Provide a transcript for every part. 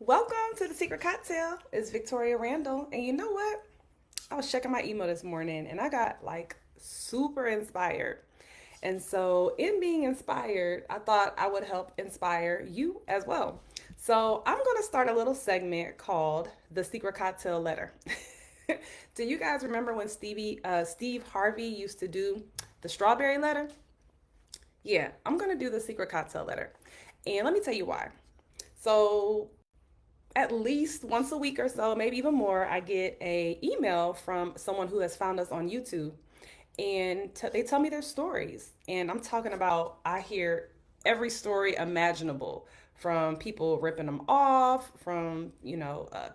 Welcome to the Secret Cocktail. It's Victoria Randall. And you know what? I was checking my email this morning and I got like super inspired. And so, in being inspired, I thought I would help inspire you as well. So, I'm going to start a little segment called the Secret Cocktail Letter. Do you guys remember when Steve Harvey used to do the strawberry letter? Yeah, I'm going to do the Secret Cocktail Letter. And let me tell you why. So, at least once a week or so, maybe even more, I get a email from someone who has found us on YouTube, and they tell me their stories. And I'm talking about I hear every story imaginable, from people ripping them off, from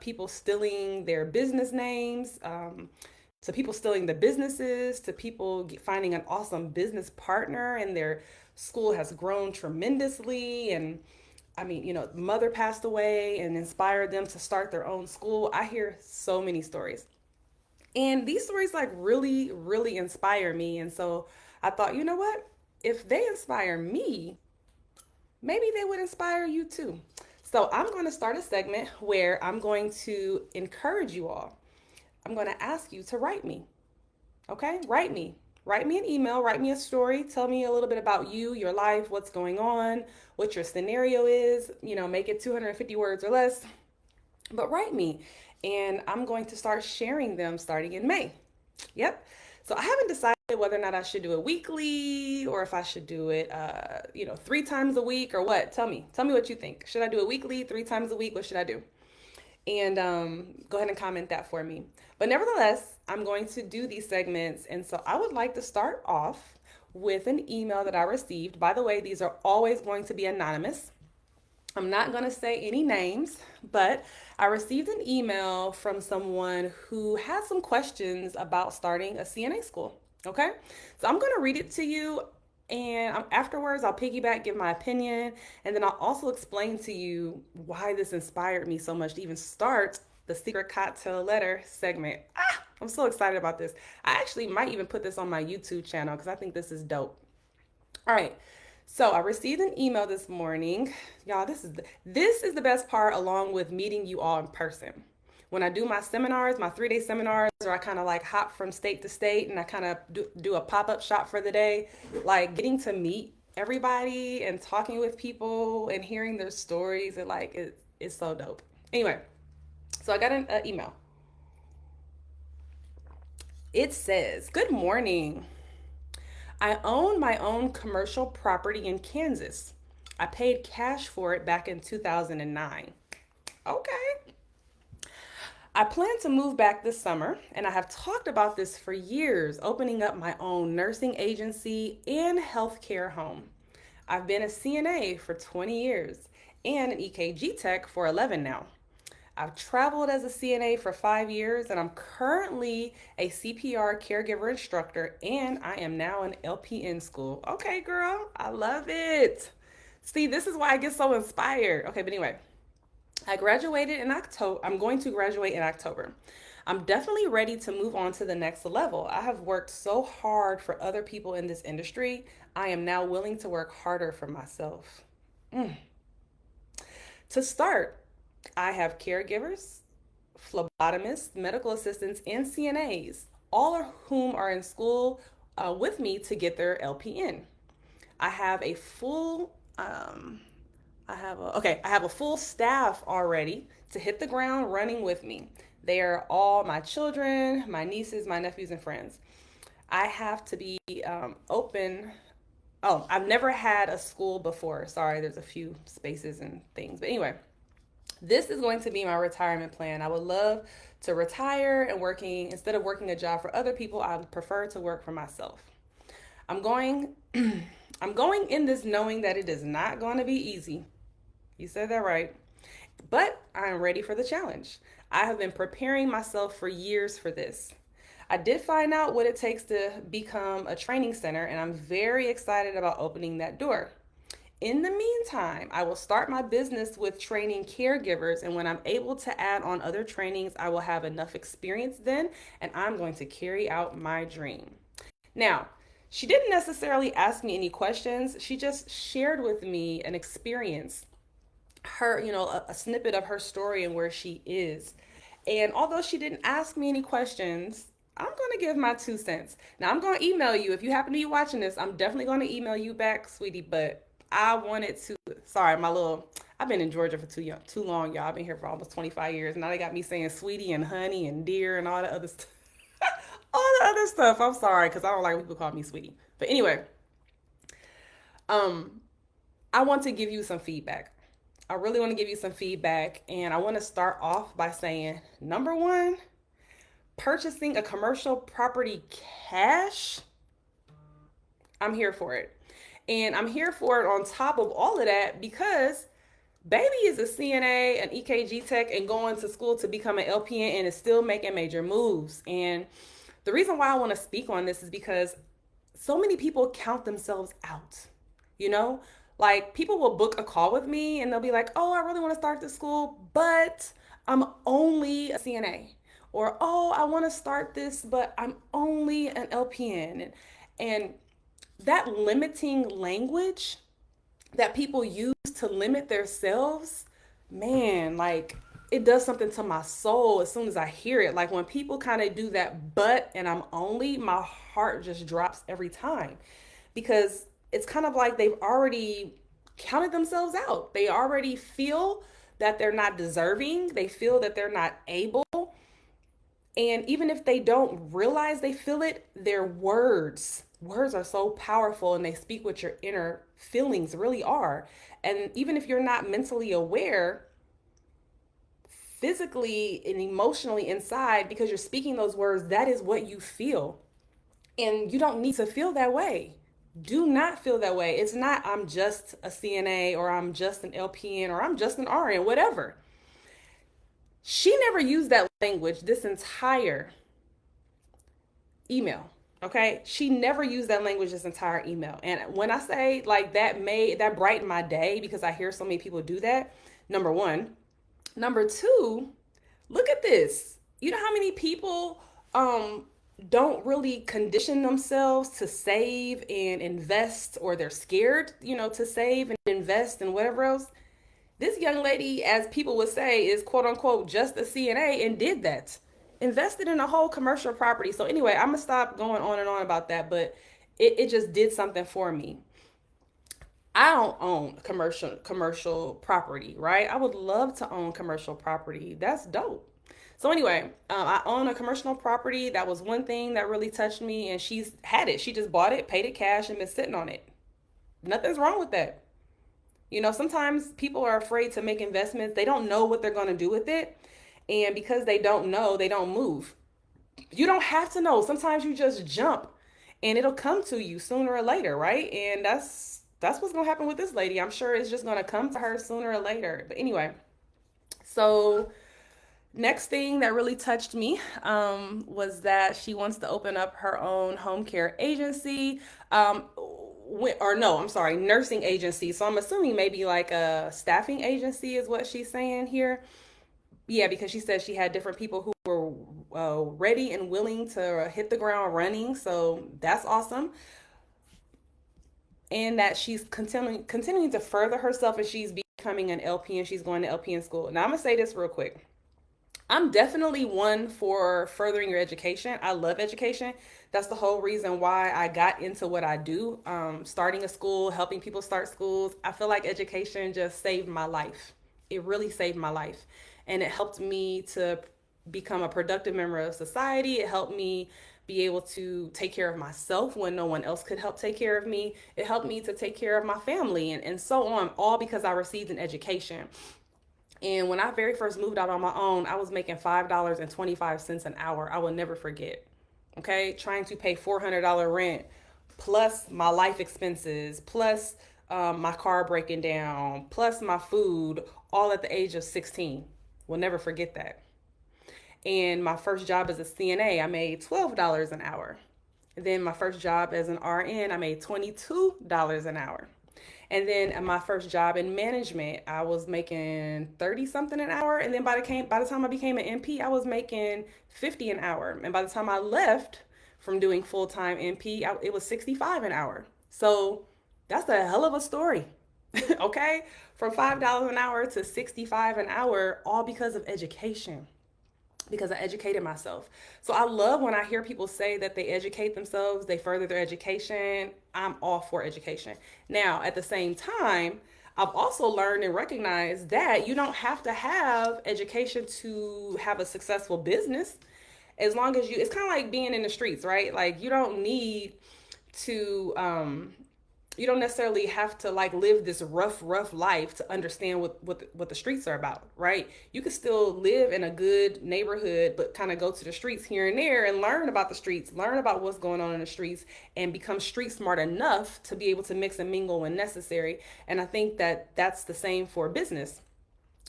people stealing their business names, to people stealing the businesses, to people finding an awesome business partner and their school has grown tremendously. And I mean, mother passed away and inspired them to start their own school. I hear so many stories. And these stories like really, really inspire me. And so I thought, you know what? If they inspire me, maybe they would inspire you too. So I'm going to start a segment where I'm going to encourage you all. I'm going to ask you to write me. Okay? Write me. Write me an email, write me a story, tell me a little bit about you, your life, what's going on, what your scenario is, make it 250 words or less, but write me. And I'm going to start sharing them starting in May. Yep. So I haven't decided whether or not I should do it weekly or if I should do it, 3 times a week or what. Tell me what you think. Should I do it weekly, 3 times a week? What should I do? And go ahead and comment that for me. But nevertheless, I'm going to do these segments. And so I would like to start off with an email that I received. By the way, these are always going to be anonymous. I'm not going to say any names, but I received an email from someone who had some questions about starting a CNA school. Okay, so I'm going to read it to you, and afterwards I'll piggyback, give my opinion, and then I'll also explain to you why this inspired me so much to even start the Secret Cocktail Letter segment. I'm so excited about this. I actually might even put this on my YouTube channel because I think this is dope. All right. So I received an email this morning. Y'all, this is the best part along with meeting you all in person. When I do my seminars, my 3-day seminars, or I kind of like hop from state to state and I kind of do a pop-up shop for the day, like getting to meet everybody and talking with people and hearing their stories, it's so dope. Anyway, so I got an email. It says, "Good morning. I own my own commercial property in Kansas. I paid cash for it back in 2009. Okay. I plan to move back this summer, and I have talked about this for years, opening up my own nursing agency and healthcare home. I've been a CNA for 20 years and an EKG tech for 11 now. I've traveled as a CNA for 5 years, and I'm currently a CPR caregiver instructor, and I am now in LPN school." Okay, girl, I love it. See, this is why I get so inspired. Okay, but anyway, I graduated in October. I'm going to graduate in October. I'm definitely ready to move on to the next level. I have worked so hard for other people in this industry. I am now willing to work harder for myself. Mm. To start, I have caregivers, phlebotomists, medical assistants, and CNAs, all of whom are in school with me to get their LPN. I have a full I have a full staff already to hit the ground running with me. They are all my children, my nieces, my nephews, and friends. I have to be open. Oh, I've never had a school before. Sorry, there's a few spaces and things. But anyway, this is going to be my retirement plan. I would love to retire and instead of working a job for other people, I would prefer to work for myself. I'm going I'm going in this knowing that it is not going to be easy. You said that right. But I am ready for the challenge. I have been preparing myself for years for this. I did find out what it takes to become a training center, and I'm very excited about opening that door. In the meantime, I will start my business with training caregivers, and when I'm able to add on other trainings, I will have enough experience then, and I'm going to carry out my dream. Now, she didn't necessarily ask me any questions, she just shared with me an experience her, a snippet of her story and where she is. And although she didn't ask me any questions, I'm going to give my 2 cents. Now, I'm going to email you. If you happen to be watching this, I'm definitely going to email you back, sweetie. But I wanted to, sorry, I've been in Georgia for too long, y'all. I've been here for almost 25 years. Now they got me saying sweetie and honey and dear and all the other stuff. All the other stuff. I'm sorry, because I don't like when people call me sweetie. But anyway, um, I want to give you some feedback. I really want to give you some feedback. And I want to start off by saying, number one, purchasing a commercial property cash, I'm here for it. And I'm here for it on top of all of that because baby is a CNA, an EKG tech, and going to school to become an LPN and is still making major moves. And the reason why I want to speak on this is because so many people count themselves out. You know, like people will book a call with me and they'll be like, oh, I really want to start this school, but I'm only a CNA. Or, oh, I want to start this, but I'm only an LPN. And that limiting language that people use to limit themselves, man, like it does something to my soul as soon as I hear it. Like when people kind of do that, but and I'm only, my heart just drops every time because it's kind of like they've already counted themselves out. They already feel that they're not deserving, they feel that they're not able. And even if they don't realize they feel it, their words are so powerful and they speak what your inner feelings really are. And even if you're not mentally aware, physically and emotionally inside, because you're speaking those words, that is what you feel. And you don't need to feel that way. Do not feel that way. It's not, I'm just a CNA or I'm just an LPN or I'm just an RN, whatever. She never used that language this entire email. Okay. She never used that language this entire email. And when I say like that brightened my day because I hear so many people do that. Number one. Number two, look at this. You know how many people don't really condition themselves to save and invest, or they're scared, to save and invest and whatever else. This young lady, as people would say, is quote unquote just a CNA and did that. Invested in a whole commercial property. So anyway, I'm gonna stop going on and on about that, but it just did something for me. I don't own commercial property, right? I would love to own commercial property. That's dope. So anyway, I own a commercial property. That was one thing that really touched me, and she's had it. She just bought it, paid it cash, and been sitting on it. Nothing's wrong with that. Sometimes people are afraid to make investments. They don't know what they're going to do with it. And because they don't know, they don't move. You don't have to know. Sometimes you just jump and it'll come to you sooner or later, right? And that's what's going to happen with this lady. I'm sure it's just going to come to her sooner or later. But anyway, so next thing that really touched me was that she wants to open up her own home care agency. Nursing agency. So I'm assuming maybe like a staffing agency is what she's saying here. Yeah, because she said she had different people who were ready and willing to hit the ground running. So that's awesome. And that she's continuing to further herself, and she's becoming an LPN. She's going to LPN school. Now I'm gonna say this real quick. I'm definitely one for furthering your education. I love education. That's the whole reason why I got into what I do. Starting a school, helping people start schools. I feel like education just saved my life. It really saved my life. And it helped me to become a productive member of society. It helped me be able to take care of myself when no one else could help take care of me. It helped me to take care of my family and so on, all because I received an education. And when I very first moved out on my own, I was making $5.25 an hour. I will never forget. Okay, trying to pay $400 rent, plus my life expenses, plus my car breaking down, plus my food, all at the age of 16. Will never forget that. And my first job as a CNA, I made $12 an hour. And then my first job as an RN, I made $22 an hour. And then at my first job in management, I was making 30 something an hour. And then by the time I became an NP, I was making 50 an hour. And by the time I left from doing full-time NP, it was 65 an hour. So that's a hell of a story. Okay? From $5 an hour to 65 an hour, all because of education, because I educated myself. So I love when I hear people say that they educate themselves, they further their education. I'm all for education. Now, at the same time, I've also learned and recognized that you don't have to have education to have a successful business. As long as you, it's kind of like being in the streets, right? Like to you don't necessarily have to like live this rough life to understand what the streets are about, right? You can still live in a good neighborhood but kind of go to the streets here and there and learn about the streets, learn about what's going on in the streets, and become street smart enough to be able to mix and mingle when necessary. And I think that that's the same for business.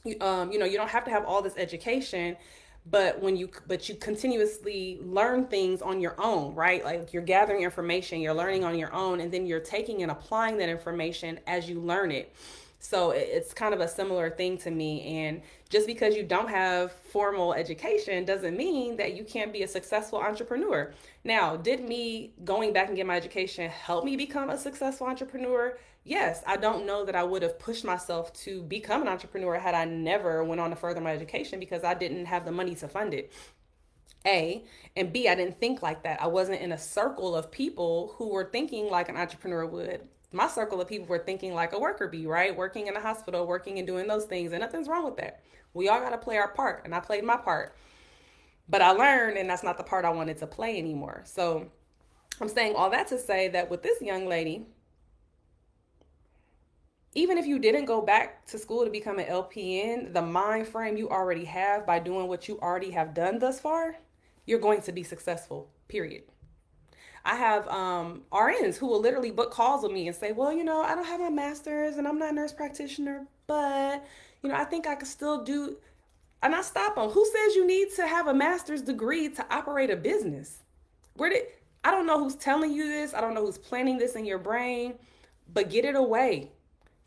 You don't have to have all this education, but you continuously learn things on your own, right? Like you're gathering information, you're learning on your own, and then you're taking and applying that information as you learn it. So it's kind of a similar thing to me. And just because you don't have formal education doesn't mean that you can't be a successful entrepreneur. Now, did me going back and get my education help me become a successful entrepreneur? Yes. I don't know that I would have pushed myself to become an entrepreneur had I never went on to further my education, because I didn't have the money to fund it. A, and B, I didn't think like that. I wasn't in a circle of people who were thinking like an entrepreneur would. My circle of people were thinking like a worker bee, right? Working in a hospital, working and doing those things, and nothing's wrong with that. We all got to play our part, and I played my part. But I learned, and that's not the part I wanted to play anymore. So I'm saying all that to say that with this young lady, even if you didn't go back to school to become an LPN, the mind frame you already have by doing what you already have done thus far, you're going to be successful, period. I have RNs who will literally book calls with me and say, well, I don't have my master's and I'm not a nurse practitioner, but, I think I could still do. And I stop them. Who says you need to have a master's degree to operate a business? Where did, I don't know who's telling you this. I don't know who's planting this in your brain, but get it away.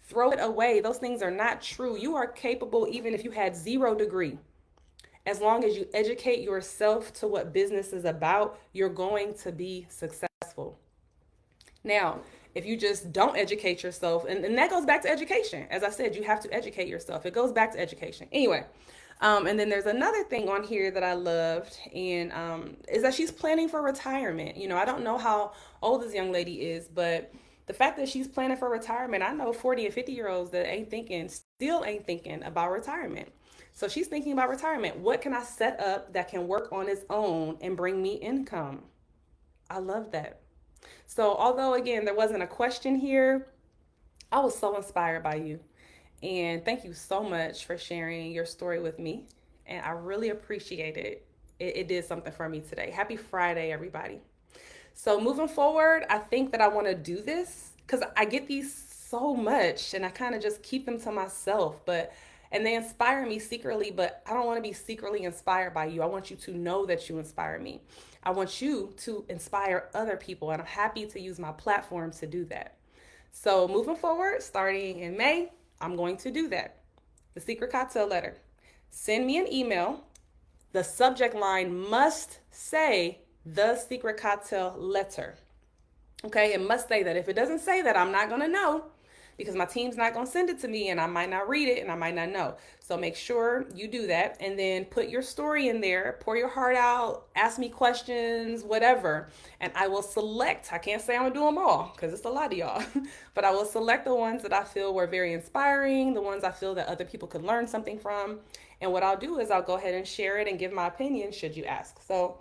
Throw it away. Those things are not true. You are capable even if you had zero degree. As long as you educate yourself to what business is about, you're going to be successful. Now, if you just don't educate yourself, and that goes back to education. As I said, you have to educate yourself. It goes back to education. Anyway, and then there's another thing on here that I loved, and is that she's planning for retirement. I don't know how old this young lady is, but the fact that she's planning for retirement, I know 40 and 50-year-olds that still ain't thinking about retirement. So she's thinking about retirement. What can I set up that can work on its own and bring me income? I love that. So although, again, there wasn't a question here, I was so inspired by you. And thank you so much for sharing your story with me. And I really appreciate it. It did something for me today. Happy Friday, everybody. So moving forward, I think that I want to do this because I get these so much and I kind of just keep them to myself. And they inspire me secretly, but I don't want to be secretly inspired by you. I want you to know that you inspire me. I want you to inspire other people, and I'm happy to use my platform to do that. So moving forward, starting in May, I'm going to do that. The secret cocktail letter. Send me an email. The subject line must say the secret cocktail letter. Okay, it must say that. If it doesn't say that, I'm not going to know, because my team's not going to send it to me and I might not read it and I might not know. So make sure you do that, and then put your story in there, pour your heart out, ask me questions, whatever. And I will select, I can't say I'm going to do them all because it's a lot of y'all, but I will select the ones that I feel were very inspiring, the ones I feel that other people could learn something from. And what I'll do is I'll go ahead and share it and give my opinion should you ask. So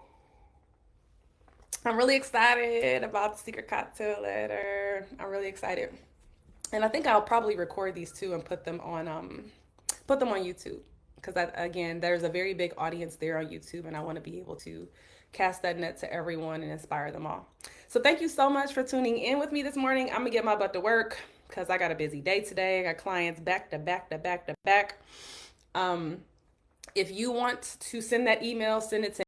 I'm really excited about the secret cocktail letter. I'm really excited. And I think I'll probably record these too and put them on YouTube, because again, there's a very big audience there on YouTube, and I want to be able to cast that net to everyone and inspire them all. So thank you so much for tuning in with me this morning. I'm gonna get my butt to work because I got a busy day today. I got clients back to back to back to back. If you want to send that email, send it to